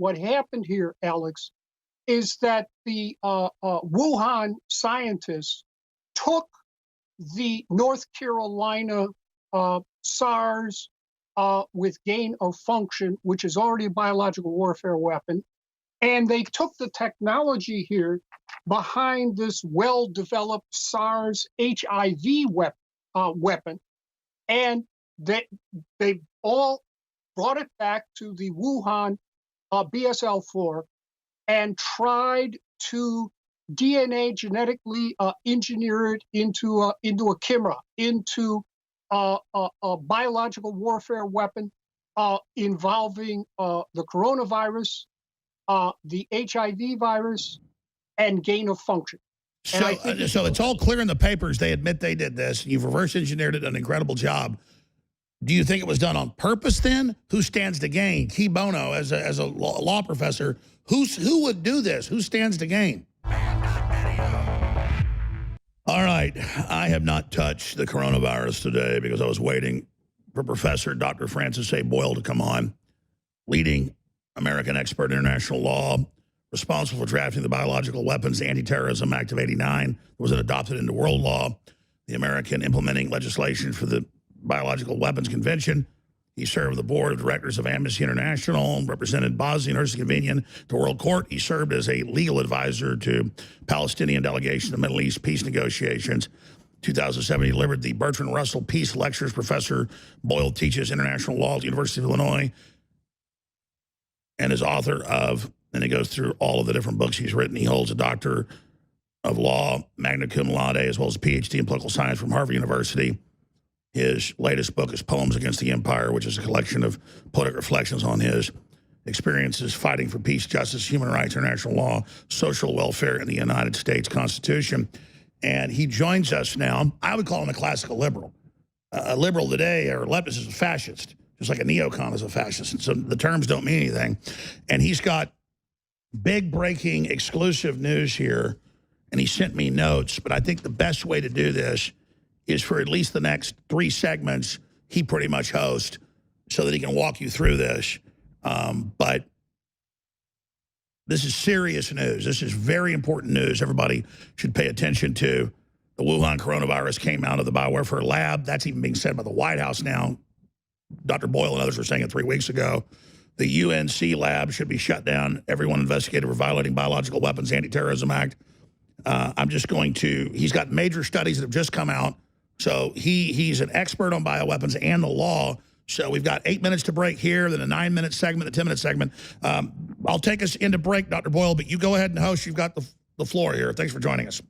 what happened here, Alex, is that the Wuhan scientists took the North Carolina SARS with gain of function, which is already a biological warfare weapon, and they took the technology here behind this well-developed SARS HIV weapon, and they all brought it back to the Wuhan BSL-4 and tried to DNA genetically engineer it into a chimera, into a biological warfare weapon involving the coronavirus, the HIV virus, and gain of function. So, so it's all clear in the papers. They admit they did this. You've reverse engineered it, an incredible job. Do you think it was done on purpose then? Who stands to gain? Key bono, as a law professor, who would do this? Who stands to gain? All right, I have not touched the coronavirus today because I was waiting for Professor Dr. Francis A. Boyle to come on, leading American expert in international law, responsible for drafting the Biological Weapons Anti-Terrorism Act of '89 that was adopted into world law, the American implementing legislation for the Biological Weapons Convention. He served the board of directors of Amnesty International, represented Bosnia and Herzegovina to World Court. He served as a legal advisor to Palestinian delegation of Middle East peace negotiations. 2007, he delivered the Bertrand Russell Peace Lectures. Professor Boyle teaches international law at the University of Illinois and is author of, and he goes through all of the different books he's written. He holds a Doctor of Law, magna cum laude, as well as a PhD in political science from Harvard University. His latest book is Poems Against the Empire, which is a collection of poetic reflections on his experiences fighting for peace, justice, human rights, international law, social welfare, and the United States Constitution. And he joins us now. I would call him a classical liberal. A liberal today, or a leftist, is a fascist, just like a neocon is a fascist. And so the terms don't mean anything. And he's got big breaking exclusive news here, and he sent me notes. But I think the best way to do this is for at least the next 3 segments he pretty much hosts so that he can walk you through this. But this is serious news. This is very important news. Everybody should pay attention to. The Wuhan coronavirus came out of the biowarfare lab. That's even being said by the White House now. Dr. Boyle and others were saying it 3 weeks ago. The UNC lab should be shut down. Everyone investigated for violating Biological Weapons Anti-Terrorism Act. I'm just going to, he's got major studies that have just come out. So he's an expert on bioweapons and the law. So we've got 8 minutes to break here, then a 9-minute segment, a 10-minute segment. I'll take us into break, Dr. Boyle, but you go ahead and host. You've got the floor here. Thanks for joining us.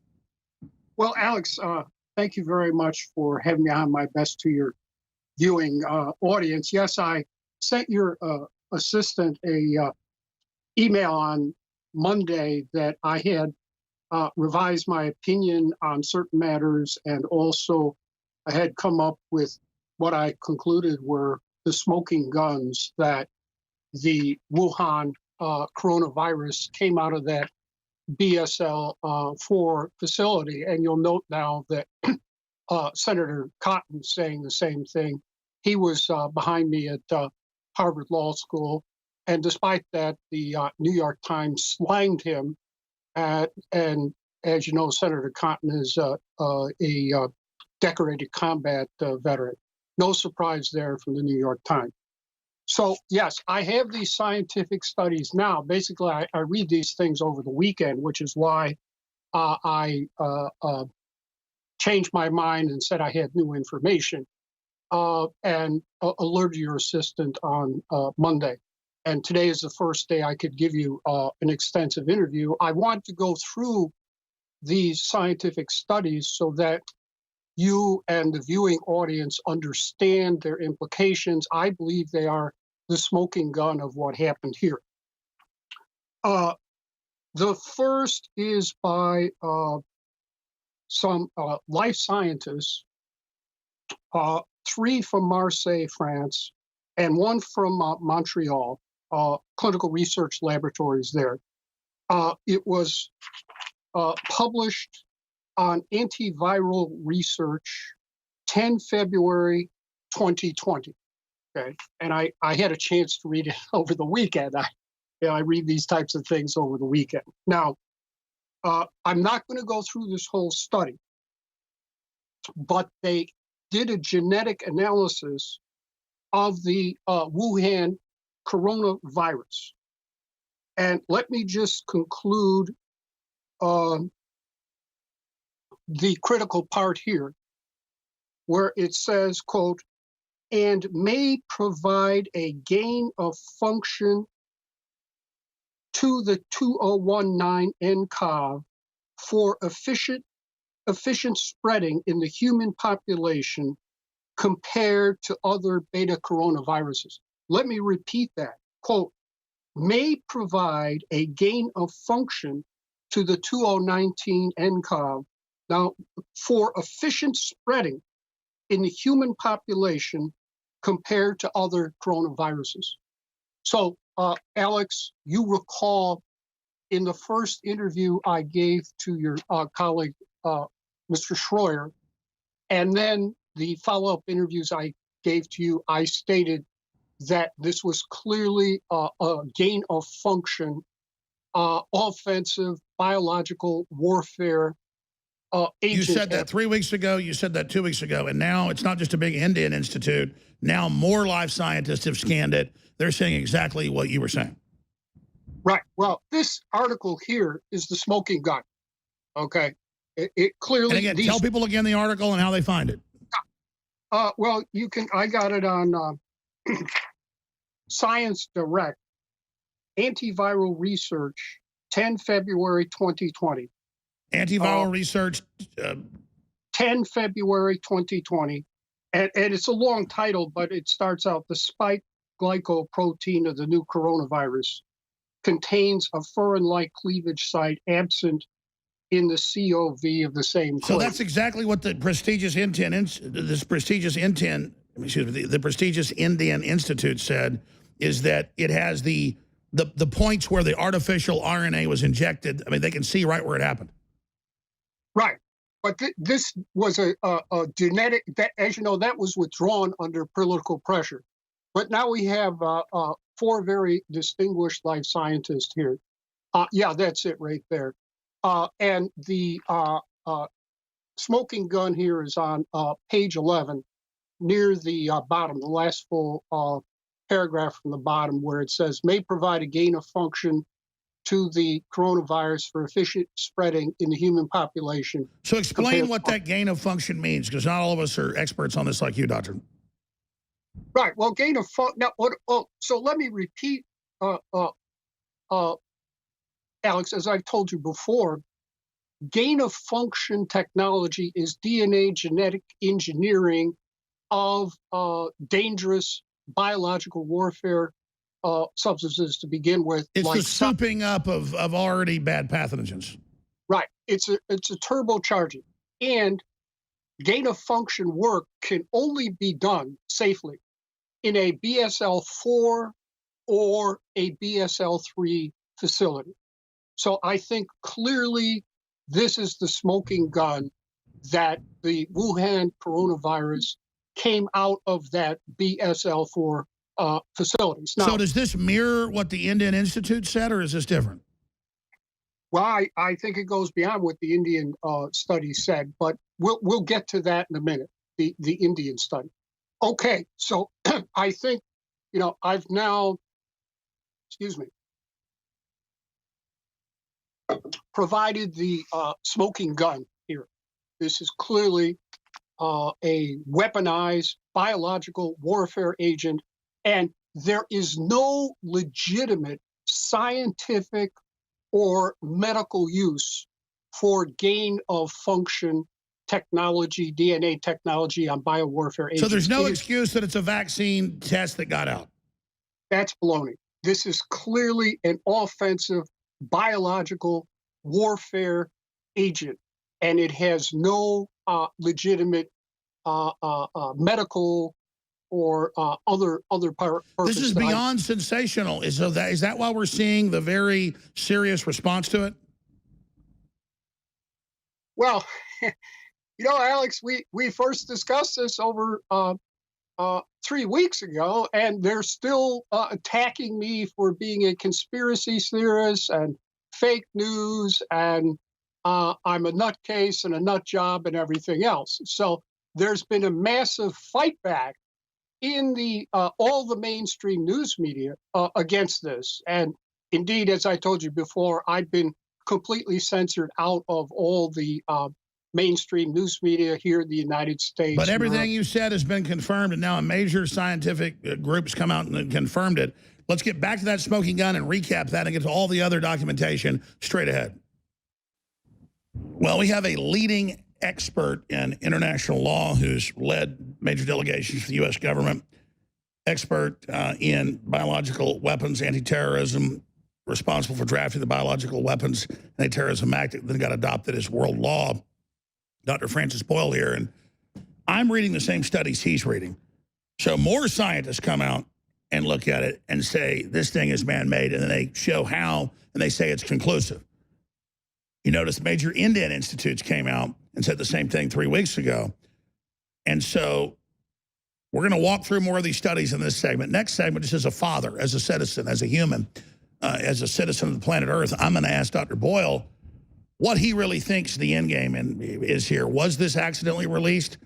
Well, Alex, thank you very much for having me on. My best to your viewing audience. Yes, I sent your assistant a email on Monday that I had revised my opinion on certain matters, and also I had come up with what I concluded were the smoking guns that the Wuhan coronavirus came out of that BSL-4 facility. And you'll note now that Senator Cotton saying the same thing. He was behind me at Harvard Law School, and despite that, the New York Times slanged him. And as you know, Senator Cotton is a decorated combat veteran. No surprise there from the New York Times. So, yes, I have these scientific studies now. Basically, I read these things over the weekend, which is why I changed my mind and said I had new information and alerted your assistant on Monday. And today is the first day I could give you an extensive interview. I want to go through these scientific studies so that you and the viewing audience understand their implications. I believe they are the smoking gun of what happened here. The first is by some life scientists, 3 from Marseille, France, and 1 from Montreal, clinical research laboratories there. It was published on Antiviral Research, 10 February 2020. Okay, and I had a chance to read it over the weekend. I read these types of things over the weekend. Now, I'm not going to go through this whole study, but they did a genetic analysis of the Wuhan coronavirus. And let me just conclude the critical part here, where it says, quote, and may provide a gain of function to the 2019 nCoV for efficient spreading in the human population compared to other beta coronaviruses. Let me repeat that. Quote, may provide a gain of function to the 2019 nCoV now for efficient spreading in the human population compared to other coronaviruses. So, Alex, you recall in the first interview I gave to your colleague, Mr. Schroyer, and then the follow-up interviews I gave to you, I stated that this was clearly a gain of function, offensive biological warfare agent. You said that 3 weeks ago, you said that 2 weeks ago, and now it's not just a big Indian institute. Now more live scientists have scanned it. They're saying exactly what you were saying. Right. Well, this article here is the smoking gun. Okay. It clearly. And again, tell people again the article and how they find it. Well, you can. I got it on Science Direct. Antiviral research, 10 February 2020. Antiviral research. 10 February 2020. And it's a long title, but it starts out, the spike glycoprotein of the new coronavirus contains a furin-like cleavage site absent in the COV of the same clade. So that's exactly what the prestigious Indian Institute said, is that it has the points where the artificial RNA was injected. I mean, they can see right where it happened. Right. But this was a genetic, that, as you know, that was withdrawn under political pressure. But now we have 4 very distinguished life scientists here. Yeah, that's it right there. And the smoking gun here is on page 11, near the bottom, the last full paragraph from the bottom, where it says, may provide a gain of function to the coronavirus for efficient spreading in the human population. So explain what that gain of function means, because not all of us are experts on this like you, Doctor. Right. Well, gain of function. Now, so let me repeat, Alex, as I've told you before, gain of function technology is DNA genetic engineering of dangerous biological warfare substances to begin with. It's like the souping up of already bad pathogens. Right. It's a turbocharging. And gain of function work can only be done safely in a BSL-4 or a BSL-3 facility. So I think clearly this is the smoking gun that the Wuhan coronavirus came out of that BSL-4 facilities. Now, so does this mirror what the Indian Institute said, or is this different? Well, I think it goes beyond what the Indian study said, but we'll get to that in a minute, the Indian study. Okay, so I think, I've now, provided the smoking gun here. This is clearly a weaponized biological warfare agent, and there is no legitimate scientific or medical use for gain of function technology, DNA technology on biowarfare agents. So there's no excuse that it's a vaccine test that got out. That's baloney. This is clearly an offensive biological warfare agent, and it has no legitimate medical or other purpose. This is beyond sensational. Is that why we're seeing the very serious response to it? Well, Alex, we first discussed this over 3 weeks ago, and they're still attacking me for being a conspiracy theorist and fake news, and I'm a nutcase and a nut job and everything else. So there's been a massive fight back in the all the mainstream news media against this. And indeed, as I told you before, I've been completely censored out of all the mainstream news media here in the United States. But everything you said has been confirmed, and now a major scientific groups come out and confirmed it. Let's get back to that smoking gun and recap that and get to all the other documentation straight ahead. Well, we have a leading expert in international law who's led major delegations for the U.S. government, expert in biological weapons, anti-terrorism, responsible for drafting the Biological Weapons Anti-Terrorism Act that then got adopted as world law, Dr. Francis Boyle here. And I'm reading the same studies he's reading. So more scientists come out and look at it and say this thing is man-made, and then they show how, and they say it's conclusive. You notice major Indian institutes came out and said the same thing 3 weeks ago. And so we're going to walk through more of these studies in this segment. Next segment, just as a father, as a citizen, as a human, as a citizen of the planet Earth, I'm going to ask Dr. Boyle what he really thinks the end game is here. Was this accidentally released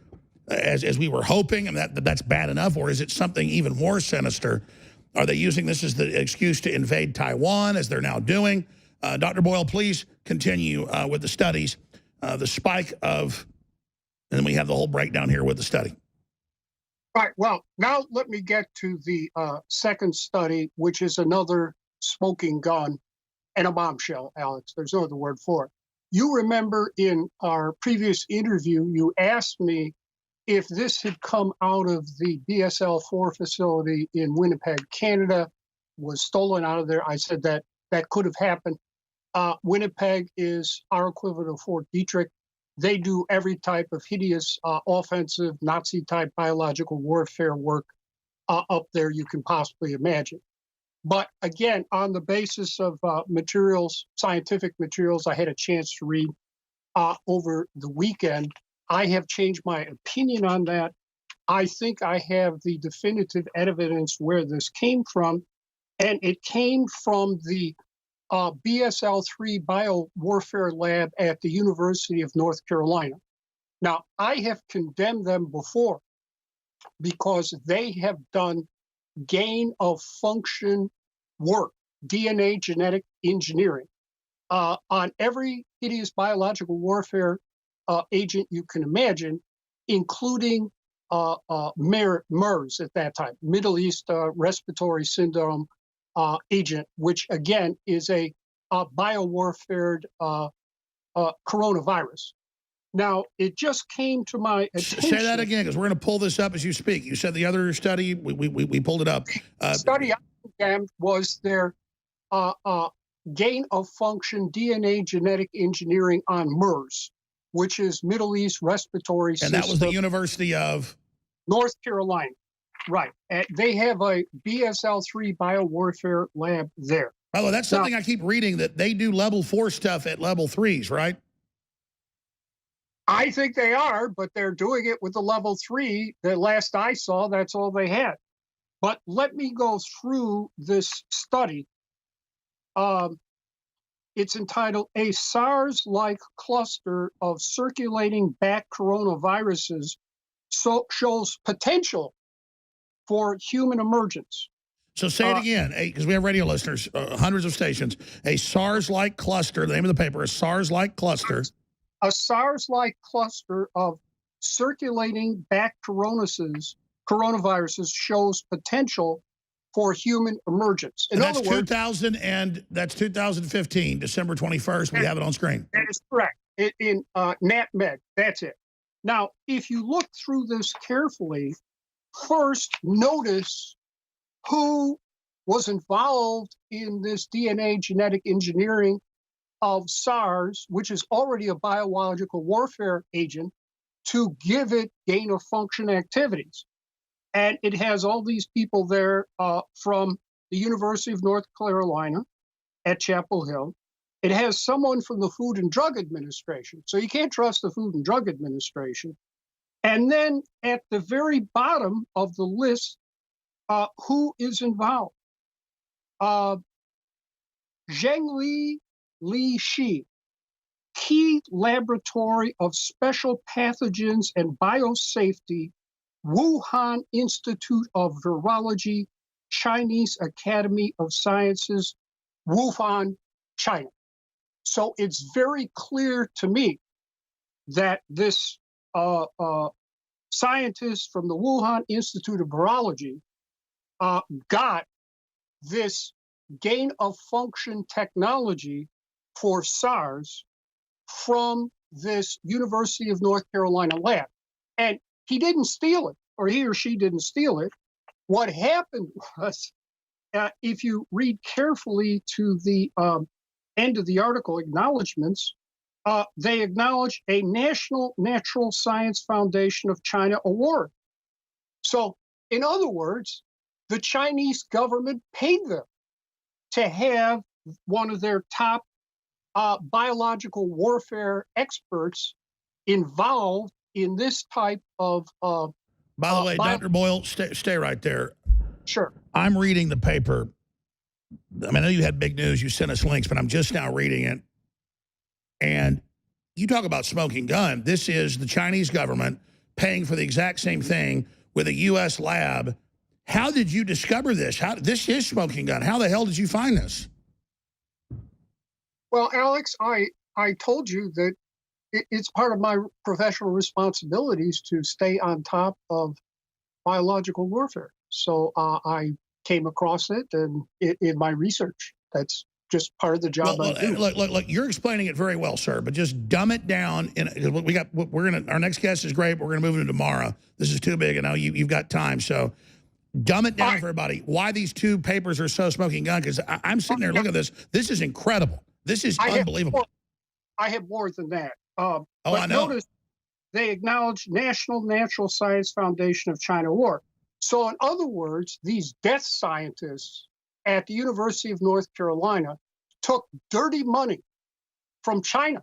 as we were hoping, and that's bad enough, or is it something even more sinister? Are they using this as the excuse to invade Taiwan, as they're now doing? Dr. Boyle, please continue with the studies, the spike of, and then we have the whole breakdown here with the study. All right, well, now let me get to the second study, which is another smoking gun and a bombshell, Alex. There's no other word for it. You remember in our previous interview, you asked me if this had come out of the BSL-4 facility in Winnipeg, Canada, was stolen out of there. I said that that could have happened. Winnipeg is our equivalent of Fort Detrick. They do every type of hideous offensive Nazi-type biological warfare work up there you can possibly imagine. But again, on the basis of materials, scientific materials I had a chance to read over the weekend, I have changed my opinion on that. I think I have the definitive evidence where this came from, and it came from the BSL-3 biowarfare lab at the University of North Carolina. Now, I have condemned them before because they have done gain-of-function work, DNA genetic engineering, on every hideous biological warfare agent you can imagine, including MERS at that time, Middle East Respiratory Syndrome agent, which again is a biowarfared coronavirus. Now, it just came to my attention. Say that again, because we're going to pull this up as you speak. You said the other study, we pulled it up. The study I condemned was their gain-of-function DNA genetic engineering on MERS, which is Middle East Respiratory System. And that was the University of? North Carolina. Right. They have a BSL-3 biowarfare lab there. Oh, that's something now, I keep reading, that they do level 4 stuff at level 3s, right? I think they are, but they're doing it with the level 3. The last I saw, that's all they had. But let me go through this study. It's entitled "A SARS-like Cluster of Circulating Bat Coronaviruses Shows Potential for Human Emergence." So say it again, because we have radio listeners, hundreds of stations. A SARS-like cluster, the name of the paper, a SARS-like cluster. A SARS-like cluster of circulating bat coronaviruses shows potential for human emergence. In other words, 2000 and that's 2015, December 21st. We have it on screen. That is correct. In NatMed, that's it. Now, if you look through this carefully, first notice who was involved in this DNA genetic engineering of SARS, which is already a biological warfare agent, to give it gain-of-function activities. And it has all these people there from the University of North Carolina at Chapel Hill. It has someone from the Food and Drug Administration. So you can't trust the Food and Drug Administration. And then at the very bottom of the list, who is involved? Zhengli Li Shi, Key Laboratory of Special Pathogens and Biosafety, Wuhan Institute of Virology, Chinese Academy of Sciences, Wuhan, China. So it's very clear to me that this scientist from the Wuhan Institute of Virology got this gain of function technology for SARS from this University of North Carolina lab. And he didn't steal it, or he or she didn't steal it. What happened was, if you read carefully to the end of the article acknowledgments, they acknowledge a National Natural Science Foundation of China award. So, in other words, the Chinese government paid them to have one of their top biological warfare experts involved in this type of. By the way, Dr. Boyle, stay right there. Sure. I'm reading the paper. I mean, I know you had big news. You sent us links, but I'm just now reading it. And you talk about smoking gun. This is the Chinese government paying for the exact same thing with a U.S. lab. How did you discover this? This is smoking gun. How the hell did you find this? Well, Alex, I told you that it's part of my professional responsibilities to stay on top of biological warfare. So I came across it and in my research. That's just part of the job I do. Look, you're explaining it very well, sir, but just dumb it down. Our next guest is great, but we're gonna move into tomorrow. This is too big, and now you've got time. So dumb it down for everybody. Why these two papers are so smoking gun? Because I'm sitting there looking at this. This is incredible. This is unbelievable. I have more than that. I know. Notice they acknowledge National Natural Science Foundation of China award. So in other words, these death scientists at the University of North Carolina took dirty money from China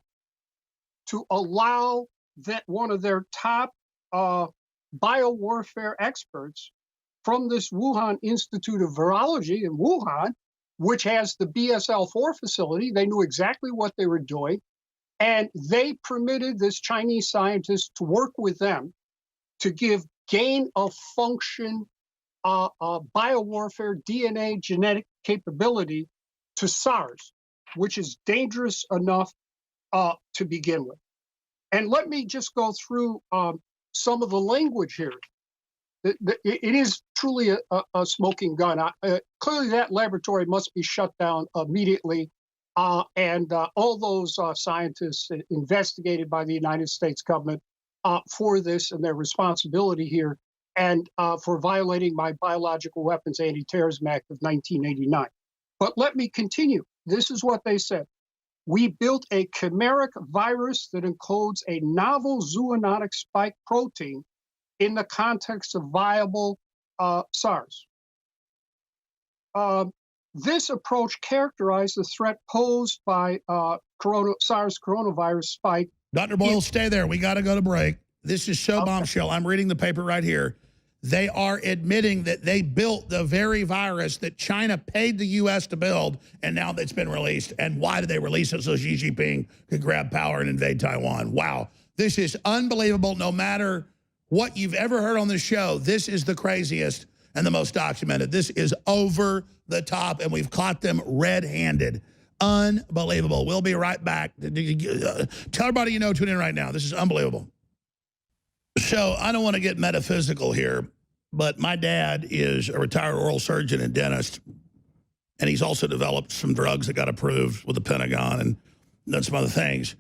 to allow that one of their top biowarfare experts from this Wuhan Institute of Virology in Wuhan, which has the BSL-4 facility. They knew exactly what they were doing. And they permitted this Chinese scientist to work with them to give gain of function biowarfare DNA genetic capability to SARS, which is dangerous enough to begin with. And let me just go through some of the language here. It is truly a smoking gun. Clearly, that laboratory must be shut down immediately. And all those scientists investigated by the United States government for this and their responsibility here, and for violating my Biological Weapons Anti-Terrorism Act of 1989. But let me continue. This is what they said. We built a chimeric virus that encodes a novel zoonotic spike protein in the context of viable SARS. This approach characterized the threat posed by SARS coronavirus spike. Dr. Boyle, stay there. We got to go to break. This is so bombshell. I'm reading the paper right here. They are admitting that they built the very virus that China paid the U.S. to build, and now that's been released. And why did they release it? So Xi Jinping could grab power and invade Taiwan. Wow. This is unbelievable. No matter what you've ever heard on this show, this is the craziest and the most documented. This is over the top, and we've caught them red-handed. Unbelievable. We'll be right back. Tell everybody you know, tune in right now. This is unbelievable. So I don't want to get metaphysical here, but my dad is a retired oral surgeon and dentist, and he's also developed some drugs that got approved with the Pentagon and done some other things.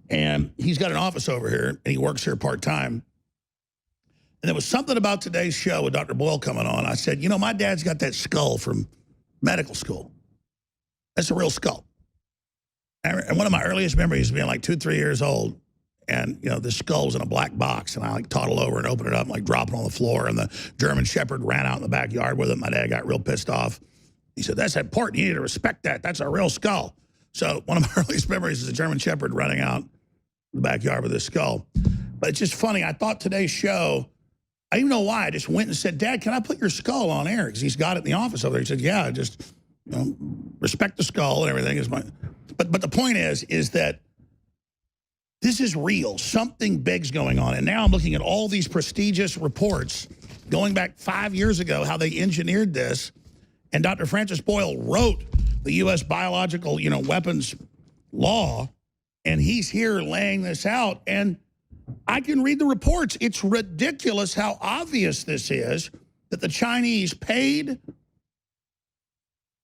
And he's got an office over here, and he works here part-time. And there was something about today's show with Dr. Boyle coming on. I said, you know, my dad's got that skull from medical school. That's a real skull. And one of my earliest memories of being like 2, 3 years old, and, you know, the skull was in a black box, and I like toddled over and opened it up and like dropped it on the floor, and the German Shepherd ran out in the backyard with it. My dad got real pissed off. He said, that's important. You need to respect that. That's a real skull. So one of my earliest memories is a German Shepherd running out in the backyard with this skull. But it's just funny. I thought today's show, I don't even know why. I just went and said, Dad, can I put your skull on air? Because he's got it in the office over there. He said, yeah, just respect the skull and everything. Is my. But the point is that this is real. Something big's going on. And now I'm looking at all these prestigious reports going back 5 years ago, how they engineered this. And Dr. Francis Boyle wrote the U.S. biological, weapons law. And he's here laying this out. And I can read the reports. It's ridiculous how obvious this is, that the Chinese paid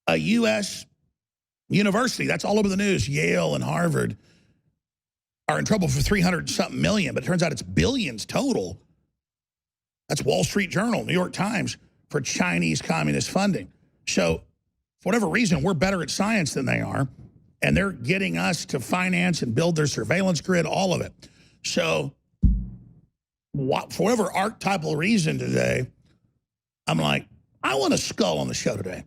a U.S. university, that's all over the news, Yale and Harvard, are in trouble for 300-something million, but it turns out it's billions total. That's Wall Street Journal, New York Times, for Chinese communist funding. So for whatever reason, we're better at science than they are, and they're getting us to finance and build their surveillance grid, all of it. So for whatever archetypal reason today, I'm like, I want a skull on the show today.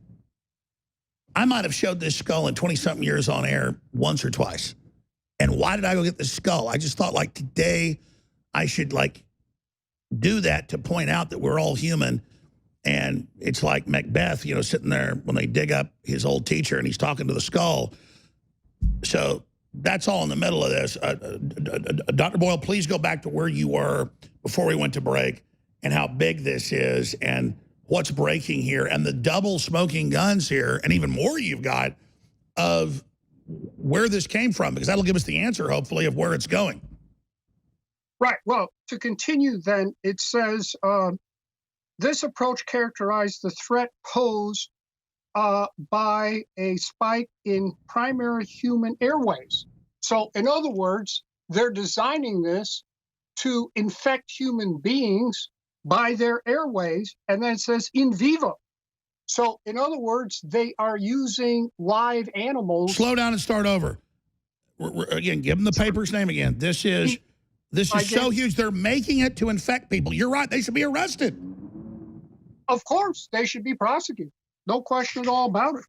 I might have showed this skull in 20-something years on air once or twice. And why did I go get this skull? I just thought, like, today I should, like, do that to point out that we're all human. And it's like Macbeth, sitting there when they dig up his old teacher and he's talking to the skull. So that's all in the middle of this. Dr. Boyle, please go back to where you were before we went to break and how big this is and what's breaking here and the double smoking guns here and even more you've got of where this came from, because that'll give us the answer, hopefully, of where it's going. Right. Well, to continue then, it says this approach characterized the threat posed by a spike in primary human airways. So, in other words, they're designing this to infect human beings by their airways, and then it says in vivo. So, in other words, they are using live animals. Slow down and start over. Again, give them the paper's name again. This is so huge. They're making it to infect people. You're right. They should be arrested. Of course, they should be prosecuted. No question at all about it.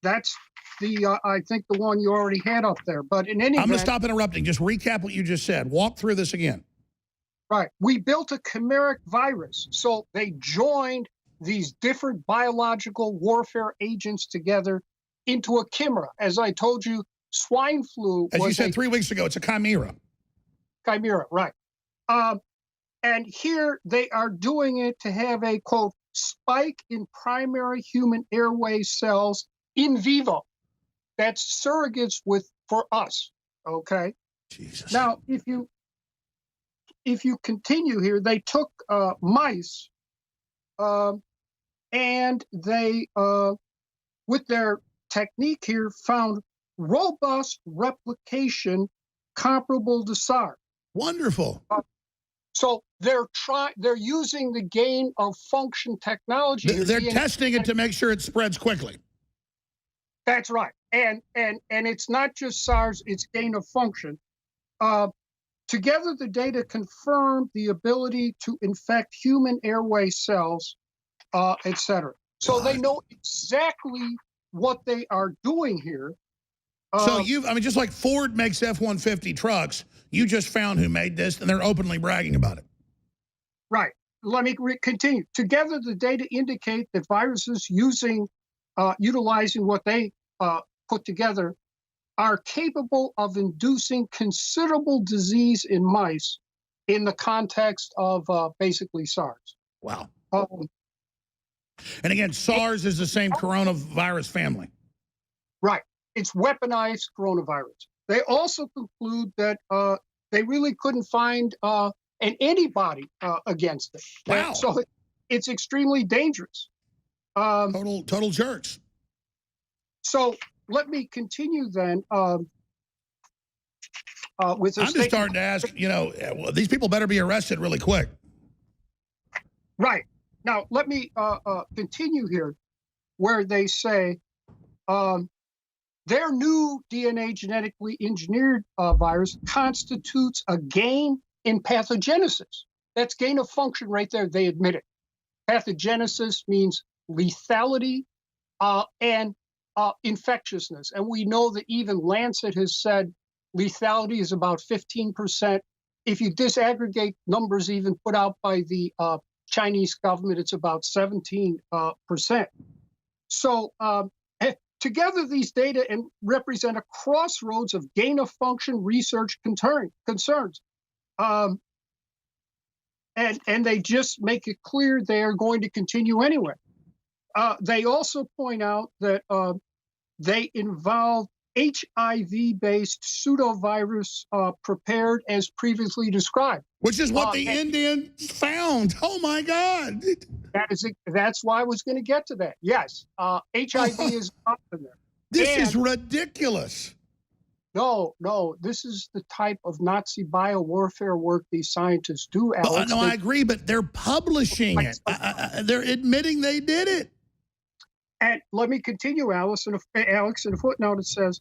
That's the, I think, the one you already had up there. But in any event, I'm going to stop interrupting. Just recap what you just said. Walk through this again. Right. We built a chimeric virus. So they joined these different biological warfare agents together into a chimera. As I told you, swine flu was, as you said 3 weeks ago, it's a chimera. Chimera, right. And here they are doing it to have a, quote, spike in primary human airway cells in vivo. That's surrogates for us, okay? Jesus. Now, if you continue here, they took mice and they, with their technique here, found robust replication comparable to SARS. Wonderful. So they're using the gain of function technology. They're testing it to make sure it spreads quickly. That's right. And it's not just SARS, it's gain of function. Together, the data confirmed the ability to infect human airway cells, et cetera. So they know exactly what they are doing here. So just like Ford makes F-150 trucks, you just found who made this, and they're openly bragging about it. Right. Let me continue. Together, the data indicate that viruses utilizing what they put together are capable of inducing considerable disease in mice in the context of basically SARS. Wow. And again, SARS is the same coronavirus family. Right. It's weaponized coronavirus. They also conclude that they really couldn't find an antibody against it. Wow. So it's extremely dangerous. Total jerks. So let me continue then with this. I'm just starting to ask, these people better be arrested really quick. Right. Now, let me continue here where they say their new DNA genetically engineered virus constitutes a gain in pathogenesis. That's gain of function right there. They admit it. Pathogenesis means lethality and infectiousness. And we know that even Lancet has said lethality is about 15% if you disaggregate numbers even put out by the Chinese government, it's about 17%. So together, these data represent a crossroads of gain-of-function research concerns. And they just make it clear they are going to continue anyway. They also point out that they involve HIV-based pseudovirus prepared as previously described. Which is what the Indians found. Oh, my God. That's why I was going to get to that. Yes, HIV is up in there. This is ridiculous. No, this is the type of Nazi biowarfare work these scientists do, Alex. No, I agree, but they're publishing it. They're admitting they did it. And let me continue, Alex. In a footnote, it says,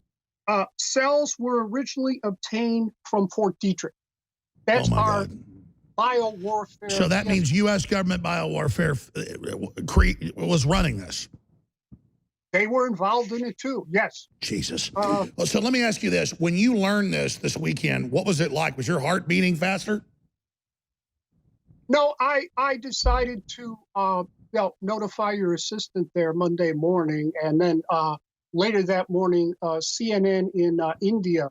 cells were originally obtained from Fort Detrick. That's our biowarfare. So that means U.S. government biowarfare was running this. They were involved in it too, yes. Jesus. So let me ask you this. When you learned this weekend, what was it like? Was your heart beating faster? No, I decided to notify your assistant there Monday morning. And then later that morning, CNN in India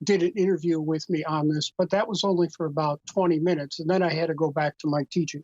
did an interview with me on this. But that was only for about 20 minutes. And then I had to go back to my teaching.